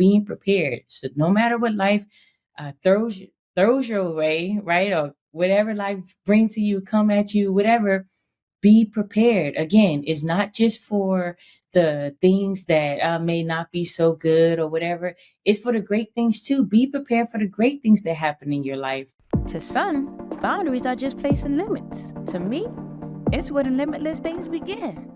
being prepared. So no matter what life throws your way, right? Or whatever life brings to you, come at you, whatever, be prepared. Again, it's not just for the things that may not be so good or whatever. It's for the great things too. Be prepared for the great things that happen in your life. To some, boundaries are just placing limits. To me, it's where the limitless things begin.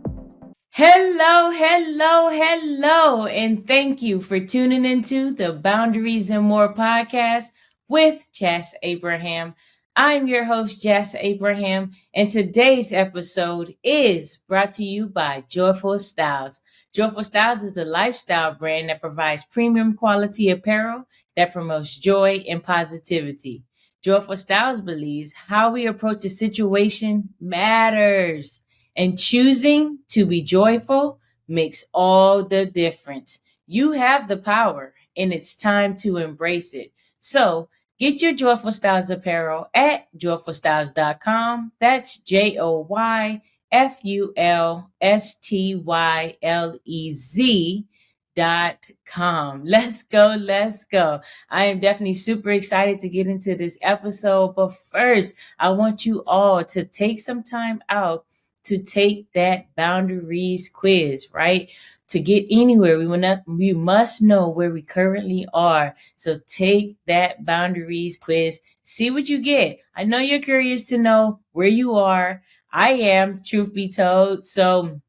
Hello, hello, hello, and thank you for tuning into the Boundaries and More podcast with Jess Abraham. I'm your host, Jess Abraham, and today's episode is brought to you by Joyful Styles. Joyful Styles is a lifestyle brand that provides premium quality apparel that promotes joy and positivity. Joyful Styles believes how we approach a situation matters, and choosing to be joyful makes all the difference. You have the power, and it's time to embrace it. So get your Joyful Styles apparel at joyfulstyles.com. That's JoyfulStylez.com. Let's go. Let's go. I am definitely super excited to get into this episode. But first, I want you all to take some time out to take that boundaries quiz, right? To get anywhere, we must know where we currently are. So take that boundaries quiz, see what you get. I know you're curious to know where you are. I am, truth be told. So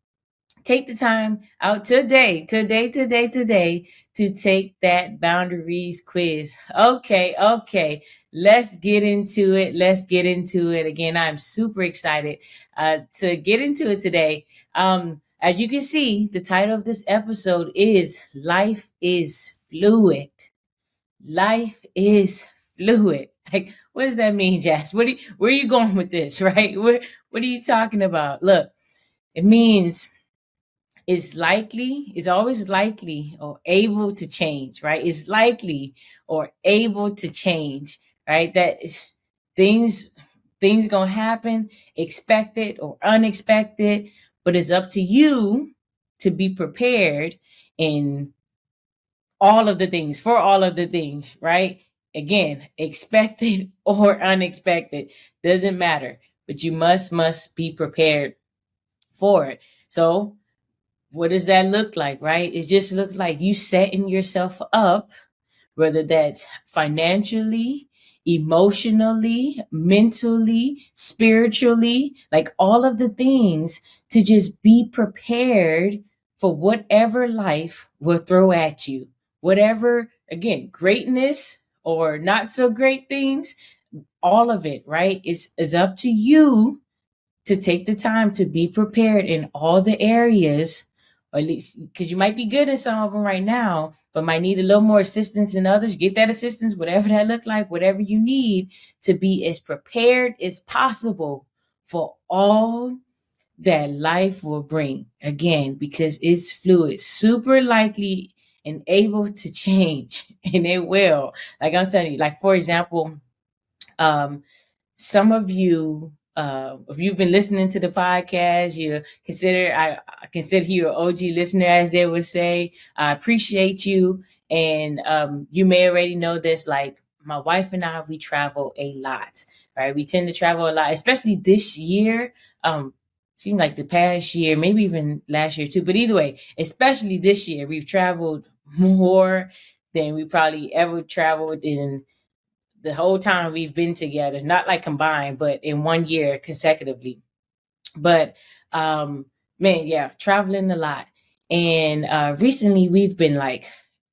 take the time out today to take that boundaries quiz. Okay. Let's get into it. Again, I'm super excited to get into it today. As you can see, the title of this episode is Life is Fluid. Life is fluid. Like, what does that mean, Jess? Where are you going with this, right? What are you talking about? Look, it means it's always likely or able to change, right? It's likely or able to change, right? That is, things gonna happen, expected or unexpected, but it's up to you to be prepared in for all of the things, right? Again, expected or unexpected, doesn't matter, but you must be prepared for it. So what does that look like, right? It just looks like you setting yourself up, whether that's financially, emotionally, mentally, spiritually, like all of the things, to just be prepared for whatever life will throw at you. Whatever, again, greatness or not so great things, all of it, right? It's up to you to take the time to be prepared in all the areas, or at least because you might be good at some of them right now, but might need a little more assistance in others. Get that assistance, whatever that look like, whatever you need to be as prepared as possible for all that life will bring. Again, because it's fluid, super likely and able to change, and it will. Like I'm telling you, like for example, some of you, if you've been listening to the podcast, I consider you an OG listener, as they would say. I appreciate you. And you may already know this, like my wife and I, we travel a lot, right? We tend to travel a lot, especially this year. Seemed like the past year, maybe even last year too. But either way, especially this year, we've traveled more than we probably ever traveled in the whole time we've been together, not like combined, but in 1 year consecutively. But man, yeah, traveling a lot. And recently we've been like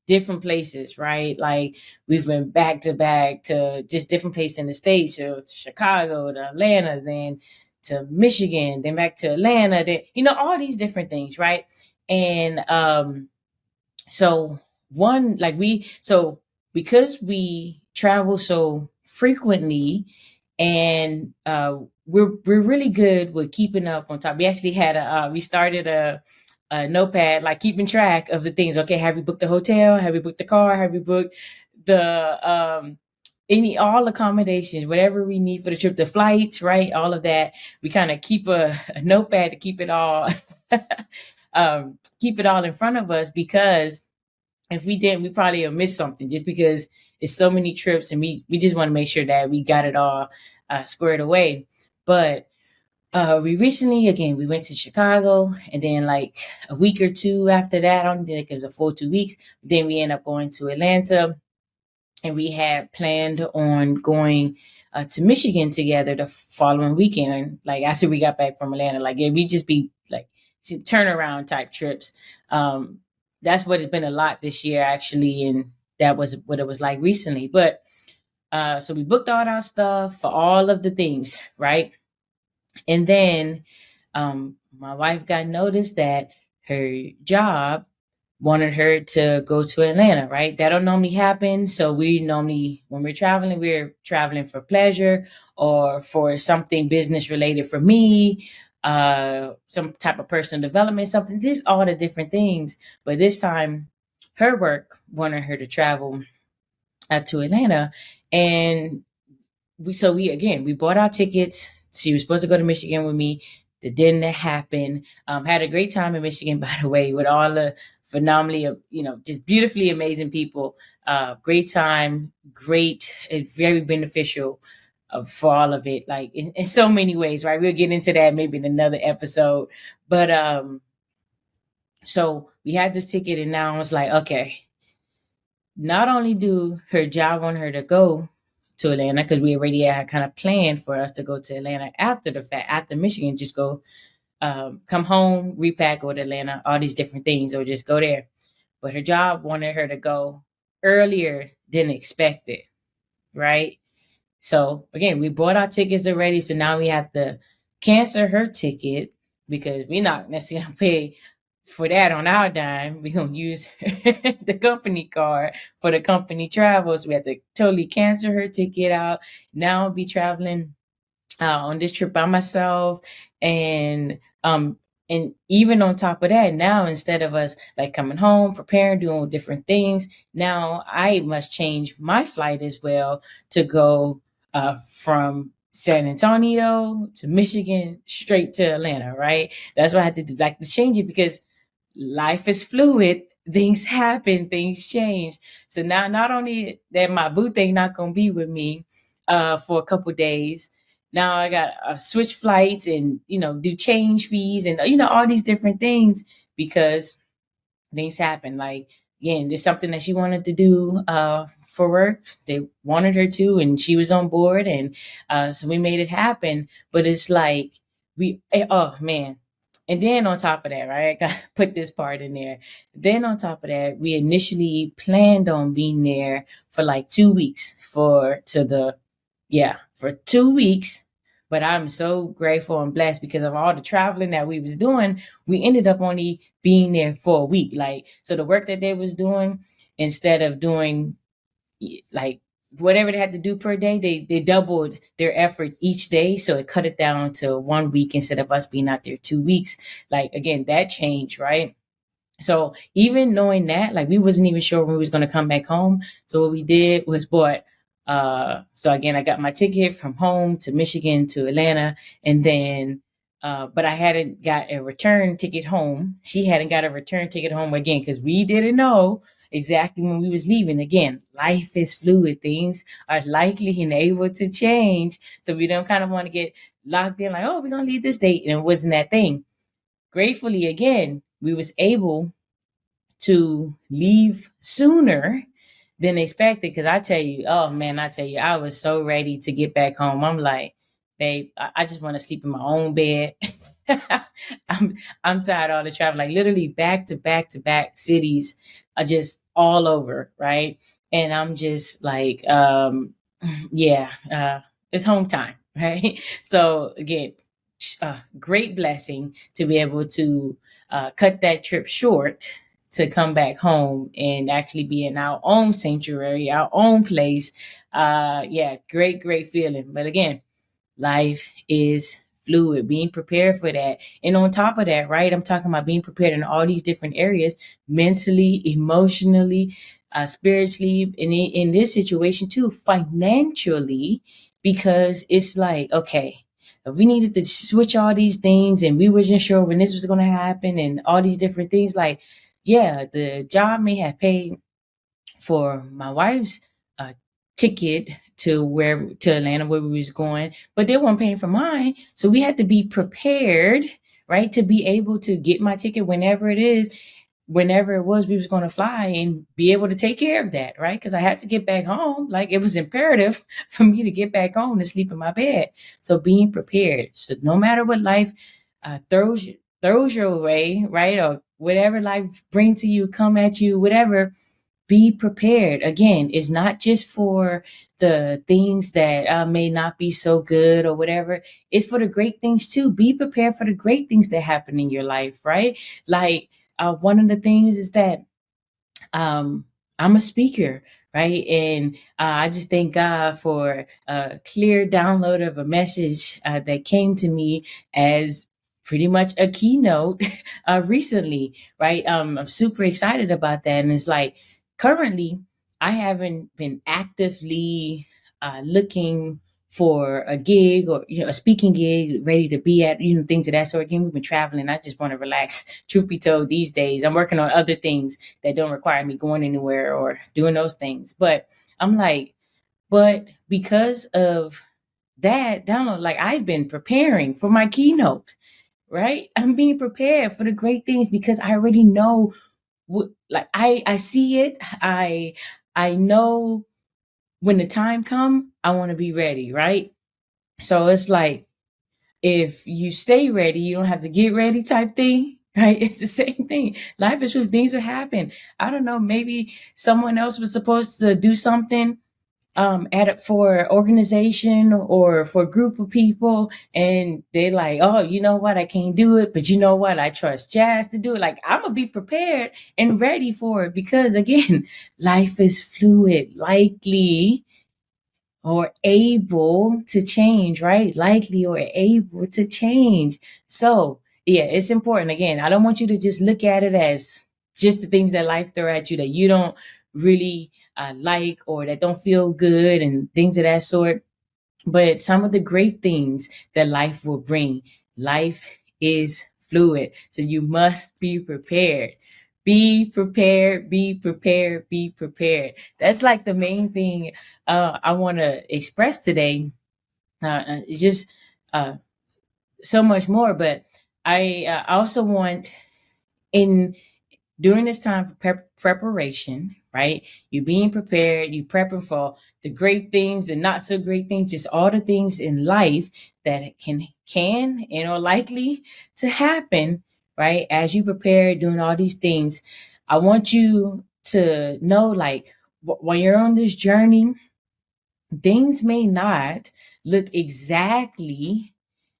different places, right? Like we've been back to back to just different places in the States, so to Chicago, to Atlanta, then to Michigan, then back to Atlanta, then, all these different things, right? And so because we travel so frequently, and we're really good with keeping up on top. We actually we started a notepad, like keeping track of the things. Okay, have we booked the hotel? Have we booked the car? Have we booked the all accommodations, whatever we need for the trip, the flights, right? All of that. We kind of keep a notepad to keep it all keep it all in front of us, because if we didn't, we probably have missed something just because it's so many trips, and we just want to make sure that we got it all squared away. But we recently, again, we went to Chicago, and then like a week or two after that, I don't think it was a full 2 weeks. Then we end up going to Atlanta, and we had planned on going to Michigan together the following weekend. Like after we got back from Atlanta, like we just be like turnaround type trips. That's what it's been a lot this year, actually, and that was what it was like recently. But so we booked all our stuff for all of the things, right? And then my wife got notice that her job wanted her to go to Atlanta, right? That don't normally happen. So we normally, when we're traveling for pleasure or for something business related for me, some type of personal development, something, just all the different things. But this time, her work wanted her to travel to Atlanta, and we bought our tickets. She was supposed to go to Michigan with me. That didn't happen. Had a great time in Michigan, by the way, with all the phenomenally, just beautifully amazing people. Great time, great, very beneficial for all of it, like in so many ways, right? We'll get into that maybe in another episode. But so we had this ticket, and now I was like, okay, not only do her job want her to go to Atlanta, because we already had kind of planned for us to go to Atlanta after the fact, after Michigan, just go come home, repack, go to Atlanta, all these different things, or just go there. But her job wanted her to go earlier than expected, right? So again, we bought our tickets already, so now we have to cancel her ticket because we're not necessarily gonna pay for that on our dime. We're gonna use the company card for the company travels. We have to totally cancel her ticket out. Now I'll be traveling on this trip by myself, and even on top of that, now instead of us like coming home, preparing, doing different things, now I must change my flight as well to go from San Antonio to Michigan straight to Atlanta, right? That's what I had to do, like to change it, because life is fluid. Things happen, things change. So now, not only that my boo thing not gonna be with me for a couple days, now I got switch flights and do change fees and all these different things because things happen. Like again, there's something that she wanted to do for work. They wanted her to, and she was on board, and so we made it happen. But it's like oh man. And then on top of that, right, I got to put this part in there. Then on top of that, we initially planned on being there for like 2 weeks for 2 weeks. But I'm so grateful and blessed because of all the traveling that we was doing. We ended up only being there for a week. Like, so the work that they was doing, instead of doing like whatever they had to do per day, they doubled their efforts each day. So it cut it down to 1 week instead of us being out there 2 weeks. Like, again, that changed, right? So even knowing that, like we wasn't even sure when we was going to come back home. So what we did was bought, so again, I got my ticket from home to Michigan to Atlanta, and then, but I hadn't got a return ticket home. She hadn't got a return ticket home again, because we didn't know exactly when we was leaving. Again, life is fluid. Things are likely and able to change. So we don't kind of want to get locked in like, oh, we're going to leave this date. And it wasn't that thing. Gratefully, again, we was able to leave sooner than expected, because I tell you, oh man, I was so ready to get back home. I'm like, babe, I just want to sleep in my own bed. I'm tired of all the travel, like literally back to back to back cities are just all over, right? And I'm just like, yeah, it's home time, right? So again, great blessing to be able to cut that trip short to come back home and actually be in our own sanctuary, our own place. Yeah, great feeling. But again, life is fluid, being prepared for that. And on top of that, right, I'm talking about being prepared in all these different areas, mentally, emotionally, spiritually, and in this situation too, financially, because it's like, okay, we needed to switch all these things and we wasn't sure when this was going to happen and all these different things. Like, yeah, the job may have paid for my wife's uh, ticket to Atlanta where we was going, but they weren't paying for mine. So we had to be prepared, right, to be able to get my ticket whenever it was we was going to fly and be able to take care of that, right? Because I had to get back home. Like it was imperative for me to get back home and sleep in my bed. So being prepared. So no matter what life throws your way, right, or whatever life brings to you, come at you, whatever, be prepared. Again, it's not just for the things that may not be so good or whatever. It's for the great things too. Be prepared for the great things that happen in your life, right? Like one of the things is that I'm a speaker, right? And I just thank God for a clear download of a message that came to me as pretty much a keynote recently, right? I'm super excited about that. And it's like currently, I haven't been actively looking for a gig or a speaking gig ready to be at things of that sort. Again, we've been traveling. I just want to relax. Truth be told, these days I'm working on other things that don't require me going anywhere or doing those things. But I'm like, but because of that download, like I've been preparing for my keynote, right? I'm being prepared for the great things because I already know what, like I see it. I know when the time come, I want to be ready, right? So it's like if you stay ready, you don't have to get ready type thing. Right? It's the same thing. Life is true. Things will happen. I don't know. Maybe someone else was supposed to do something for organization or for a group of people, and they're like, oh, you know what, I can't do it, but you know what, I trust Jazz to do it. Like I'm gonna be prepared and ready for it because again, life is fluid, likely or able to change, right? Likely or able to change. So yeah, it's important. Again, I don't want you to just look at it as just the things that life throw at you that you don't really like or that don't feel good and things of that sort. But some of the great things that life will bring. Life is fluid. So you must be prepared. Be prepared, be prepared, be prepared. That's like the main thing I want to express today. It's just uh, so much more, but I also want in during this time for preparation, right? You being prepared, you prepping for the great things, the not so great things, just all the things in life that can and are likely to happen, right? As you prepare doing all these things, I want you to know, like, when you're on this journey, things may not look exactly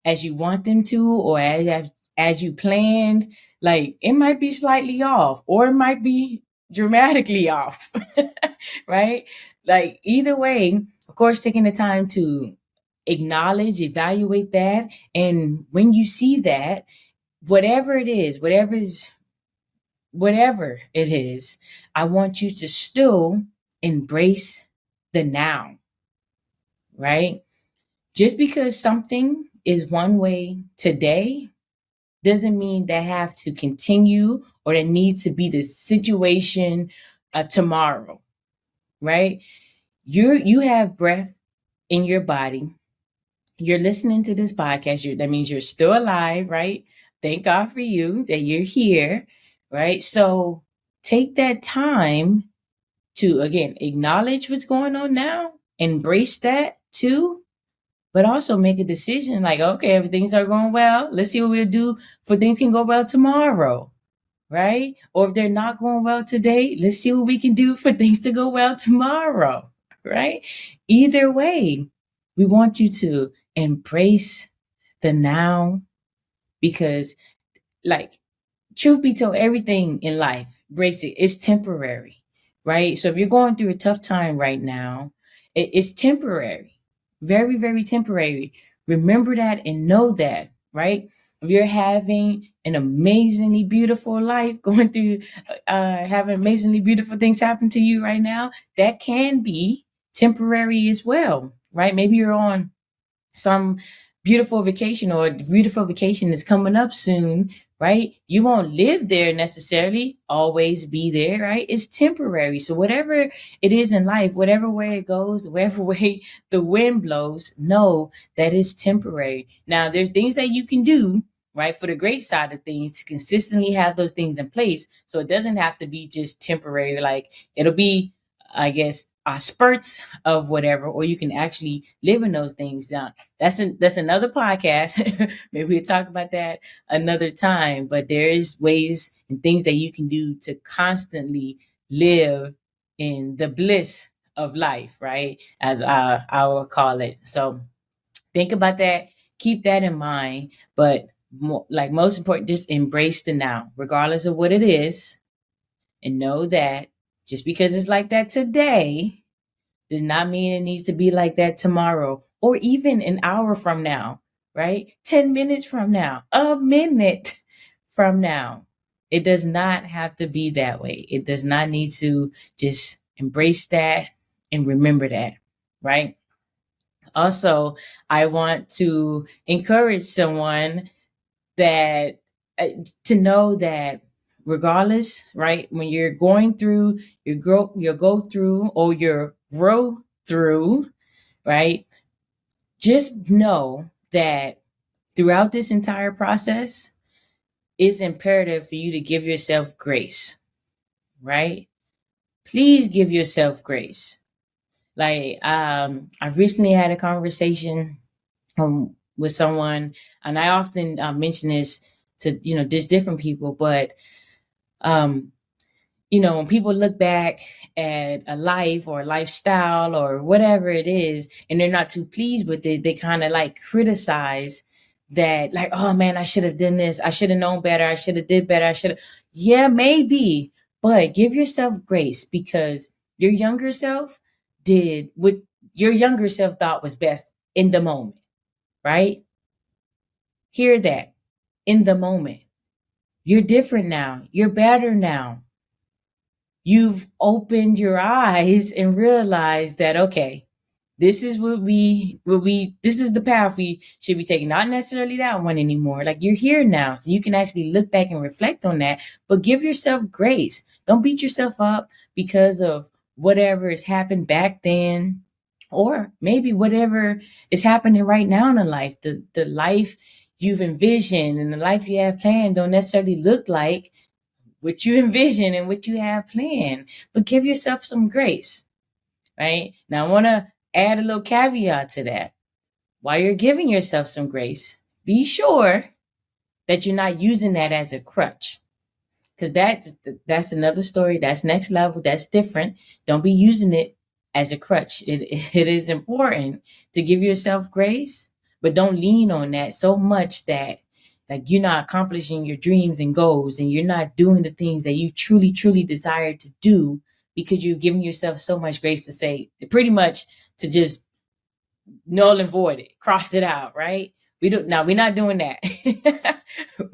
as you want them to or as you planned. Like it might be slightly off or it might be dramatically off. Right? Like either way, of course, taking the time to acknowledge, evaluate that, and when you see that, whatever it is, whatever it is, I want you to still embrace the now, right? Just because something is one way today doesn't mean that have to continue or that needs to be the situation tomorrow, right? You have breath in your body. You're listening to this podcast. That means you're still alive, right? Thank God for you that you're here, right? So take that time to again acknowledge what's going on now, embrace that too, but also make a decision like, okay, if things are going well, let's see what we'll do for things can go well tomorrow, right? Or if they're not going well today, let's see what we can do for things to go well tomorrow, right? Either way, we want you to embrace the now because, like, truth be told, everything in life breaks it. It's temporary, right? So if you're going through a tough time right now, it's temporary, very, very temporary. Remember that and know that, right? If you're having an amazingly beautiful life, going through, having amazingly beautiful things happen to you right now, that can be temporary as well, right? Maybe you're on some beautiful vacation, or the beautiful vacation is coming up soon, right? You won't live there necessarily, always be there, right? It's temporary. So whatever it is in life, whatever way it goes, wherever way the wind blows, know that it's temporary. Now, there's things that you can do, right, for the great side of things, to consistently have those things in place. So it doesn't have to be just temporary. Like, it'll be, I guess, spurts of whatever, or you can actually live in those things. Now, that's another podcast. Maybe we'll talk about that another time. But there is ways and things that you can do to constantly live in the bliss of life, right? As I will call it. So think about that. Keep that in mind. But like most important, just embrace the now, regardless of what it is, and know that just because it's like that today does not mean it needs to be like that tomorrow, or even an hour from now, right? 10 minutes from now, a minute from now. It does not have to be that way. It does not need to. Just embrace that and remember that, right? Also, I want to encourage someone that to know that regardless, right, when you're going through your go through or your grow through, right, just know that throughout this entire process, it's imperative for you to give yourself grace, right? Please give yourself grace. Like, I recently had a conversation with someone, and I often mention this to, just different people, but um, when people look back at a life or a lifestyle or whatever it is, and they're not too pleased with it, they kind of like criticize that, like, oh man, I should have done this. I should have known better. I should have did better. I should have. Yeah, maybe, but give yourself grace, because your younger self did what your younger self thought was best in the moment, right? Hear that. In the moment. You're different now. You're better now. You've opened your eyes and realized that, okay, this is this is the path we should be taking, not necessarily that one anymore. Like, you're here now, so you can actually look back and reflect on that, but give yourself grace. Don't beat yourself up because of whatever has happened back then, or maybe whatever is happening right now in the life. The life you've envisioned and the life you have planned don't necessarily look like what you envision and what you have planned, but give yourself some grace, right? Now, I want to add a little caveat to that. While you're giving yourself some grace, be sure that you're not using that as a crutch, because that's another story. That's next level. That's different. Don't be using it as a crutch. It is important to give yourself grace, but don't lean on that so much that, like, you're not accomplishing your dreams and goals, and you're not doing the things that you truly, truly desire to do, because you've given yourself so much grace to say, pretty much, to just null and void it, cross it out, right? We're not doing that.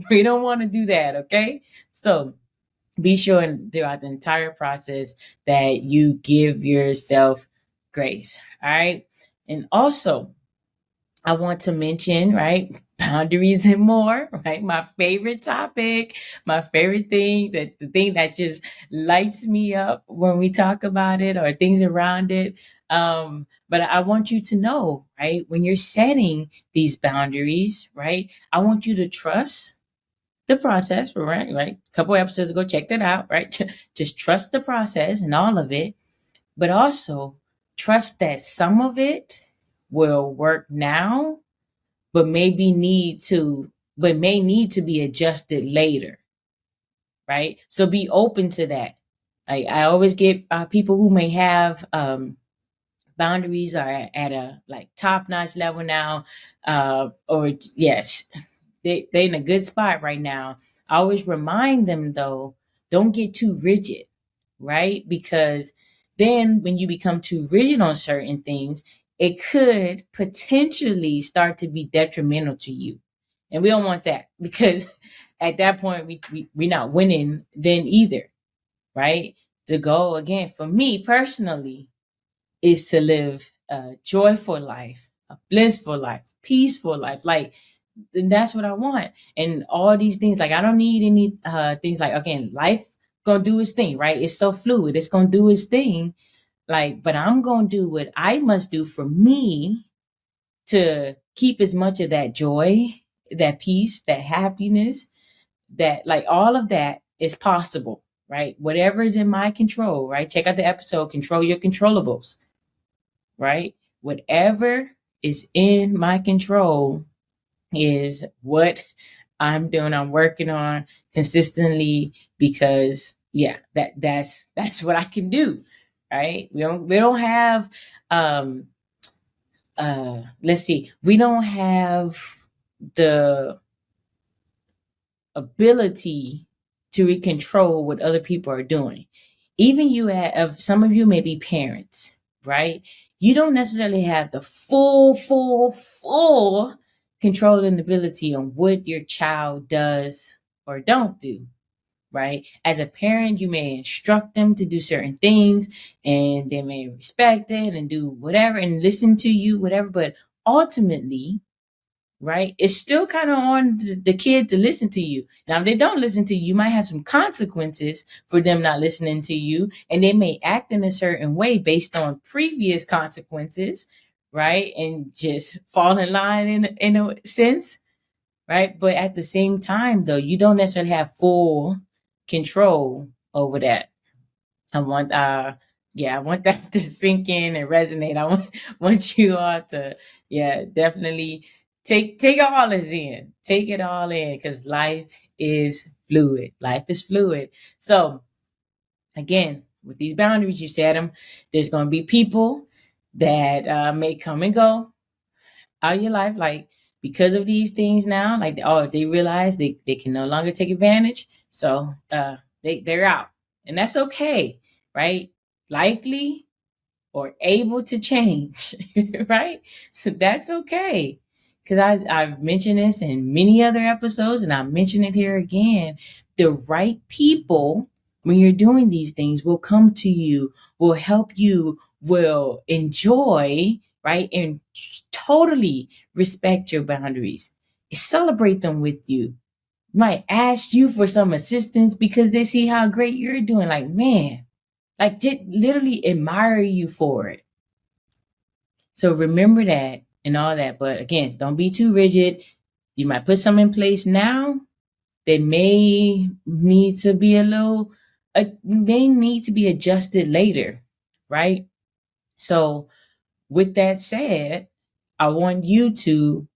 We don't want to do that, okay? So be sure throughout the entire process that you give yourself grace. All right. And also, I want to mention, right, boundaries and more, right? My favorite topic, my favorite thing, that the thing that just lights me up when we talk about it, or things around it. But I want you to know, right, when you're setting these boundaries, right, I want you to trust the process, right? Right. A couple episodes ago, check that out, right? Just trust the process and all of it, but also trust that some of it will work now, but may need to be adjusted later, right? So be open to that. I always get people who may have boundaries are at a like top notch level now, or yes, they in a good spot right now. I always remind them, though, don't get too rigid, right? Because then when you become too rigid on certain things, it could potentially start to be detrimental to you. And we don't want that, because at that point we're not winning then either, right? The goal, again, for me personally, is to live a joyful life, a blissful life, peaceful life. Like, and that's what I want. And all these things, like I don't need any things like, again, life gonna do its thing, right? It's so fluid. It's gonna do its thing. Like, but I'm gonna do what I must do for me to keep as much of that joy, that peace, that happiness, that like all of that is possible, right? Whatever is in my control, right? Check out the episode, Control Your Controllables, right? Whatever is in my control is what I'm doing. I'm working on consistently because yeah, that's what I can do. Right. We don't have let's see, we don't have the ability to control what other people are doing. Even of some of you may be parents, right? You don't necessarily have the full control and ability on what your child does or don't do, right? As a parent, you may instruct them to do certain things and they may respect it and do whatever and listen to you, whatever. But ultimately, right, it's still kind of on the kid to listen to you. Now, if they don't listen to you, you might have some consequences for them not listening to you. And they may act in a certain way based on previous consequences, right? And just fall in line in a sense, right? But at the same time, though, you don't necessarily have full control over that. I want I want that to sink in and resonate. I want you all to definitely take all this in. Take it all in because life is fluid. Life is fluid. So again, with these boundaries, you set them. There's going to be people that may come and go out of your life, like because of these things now, like they realize they can no longer take advantage. So they're out. And that's okay, right? Likely or able to change, right? So that's okay. Because I've mentioned this in many other episodes and I mention it here again. The right people, when you're doing these things, will come to you, will help you, will enjoy, right? And totally respect your boundaries. Celebrate them with you. Might ask you for some assistance because they see how great you're doing. Like, man, like just literally admire you for it. So remember that and all that. But again, don't be too rigid. You might put some in place now. They may need to be may need to be adjusted later, right? So with that said, I want you to,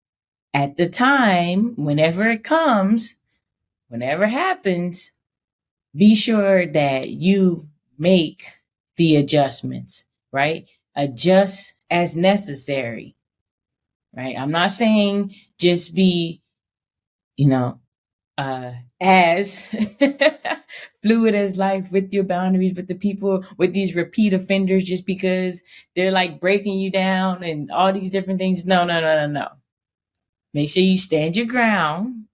at the time, whenever it comes, whenever it happens, be sure that you make the adjustments, right? Adjust as necessary, right? I'm not saying just be, you know, as fluid as life with your boundaries, with the people, with these repeat offenders, just because they're like breaking you down and all these different things. No, no, no, no, no. Make sure you stand your ground.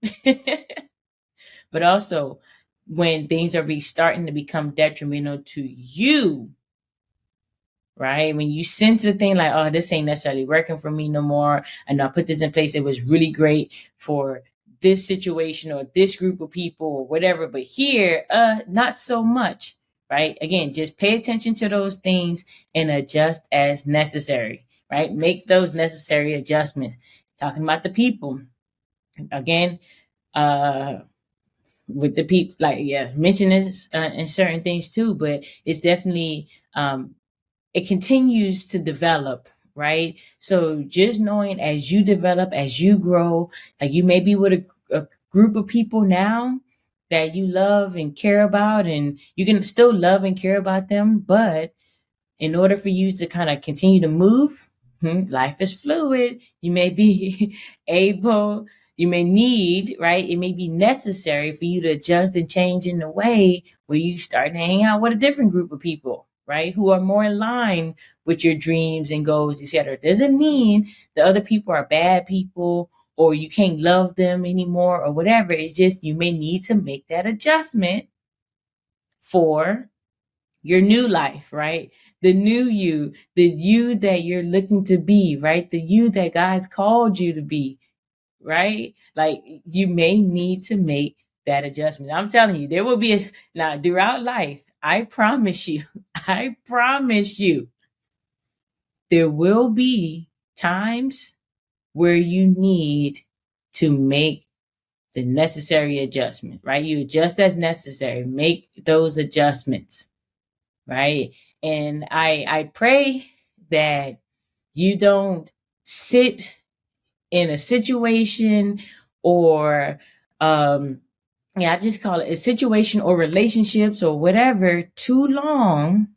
But also, when things are starting to become detrimental to you, right? When you sense the thing like, oh, this ain't necessarily working for me no more, and I put this in place, it was really great for this situation or this group of people or whatever, but here, not so much, right? Again, just pay attention to those things and adjust as necessary, right? Make those necessary adjustments. Talking about the people, again, with the people, like mention this in certain things too, but it's definitely it continues to develop, right? So just knowing as you develop, as you grow, like you may be with a group of people now that you love and care about, and you can still love and care about them, but in order for you to kind of continue to move, life is fluid. You may be able, you may need, right? It may be necessary for you to adjust and change in a way where you start to hang out with a different group of people, right? Who are more in line with your dreams and goals, etc. Doesn't mean the other people are bad people or you can't love them anymore or whatever. It's just you may need to make that adjustment for your new life, right? The new you, the you that you're looking to be, right? The you that God's called you to be, right? Like you may need to make that adjustment. I'm telling you, there will be now throughout life, I promise you, I promise you, there will be times where you need to make the necessary adjustment, right? You adjust as necessary, make those adjustments, right? And I pray that you don't sit in a situation or I just call it a situation or relationships or whatever too long.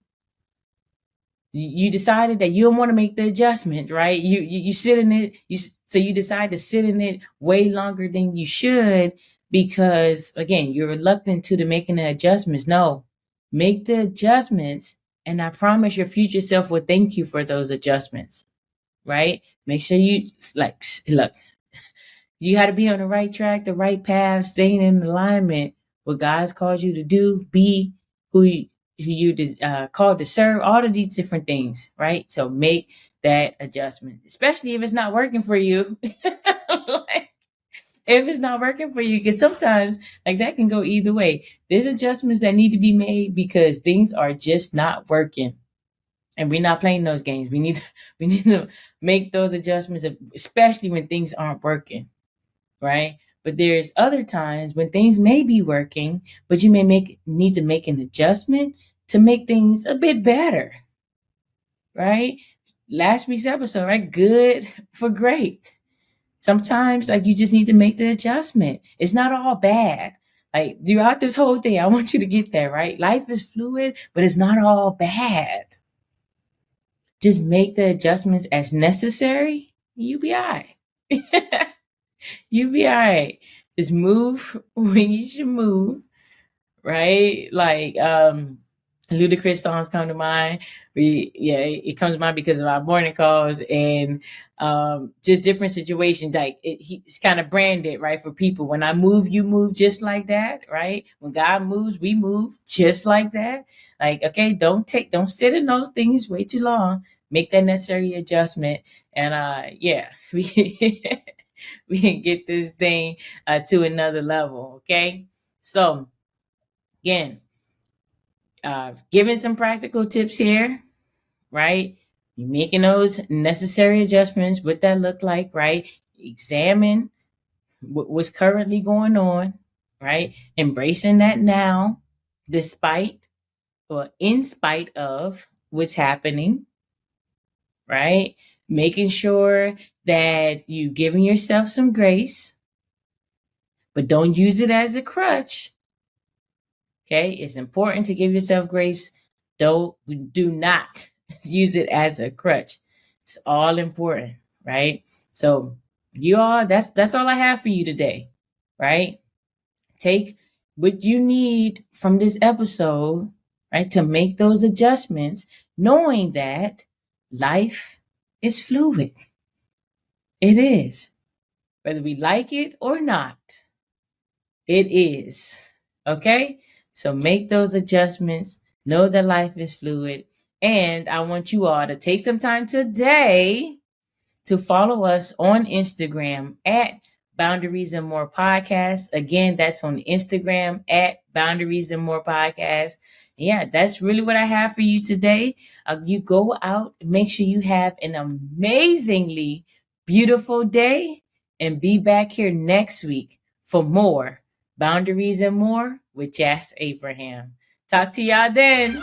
You decided that you don't want to make the adjustment, right? You sit in it, so you decide to sit in it way longer than you should because again, you're reluctant to making the adjustments. No, make the adjustments, and I promise your future self will thank you for those adjustments, right? Make sure you like look. You got to be on the right track, the right path, staying in alignment. What God's called you to do, be who you called to serve. All of these different things, right? So make that adjustment, especially if it's not working for you. Like, if it's not working for you, because sometimes like that can go either way. There's adjustments that need to be made because things are just not working. And we're not playing those games. We need to make those adjustments, especially when things aren't working, right? But there's other times when things may be working, but you may need to make an adjustment to make things a bit better, right? Last week's episode, right? Good for great. Sometimes like you just need to make the adjustment. It's not all bad. Like throughout this whole thing, I want you to get there, right? Life is fluid, but it's not all bad. Just make the adjustments as necessary. You be all right. You be all right. Just move when you should move, right? Like ludicrous songs come to mind. It comes to mind because of our morning calls and just different situations. Like he's kind of branded, right, for people. When I move, you move just like that, right? When God moves, we move just like that. Like, okay, don't sit in those things way too long. Make that necessary adjustment, and we we can get this thing to another level. Okay, so again, giving some practical tips here, right? You're making those necessary adjustments. What that look like, right? Examine what's currently going on, right? Embracing that now, despite or in spite of what's happening, right? Making sure that you giving yourself some grace, but don't use it as a crutch. Okay, it's important to give yourself grace. Do not use it as a crutch. It's all important, right? So you all, that's all I have for you today, right? Take what you need from this episode, right, to make those adjustments, knowing that life is fluid. It is, whether we like it or not. It is. Okay? So make those adjustments. Know that life is fluid. And I want you all to take some time today to follow us on Instagram at Boundaries and More Podcast. Again, that's on Instagram at Boundaries and More Podcast. Yeah, that's really what I have for you today. You go out, make sure you have an amazingly beautiful day, and be back here next week for more Boundaries and More with Jas Abraham. Talk to y'all then.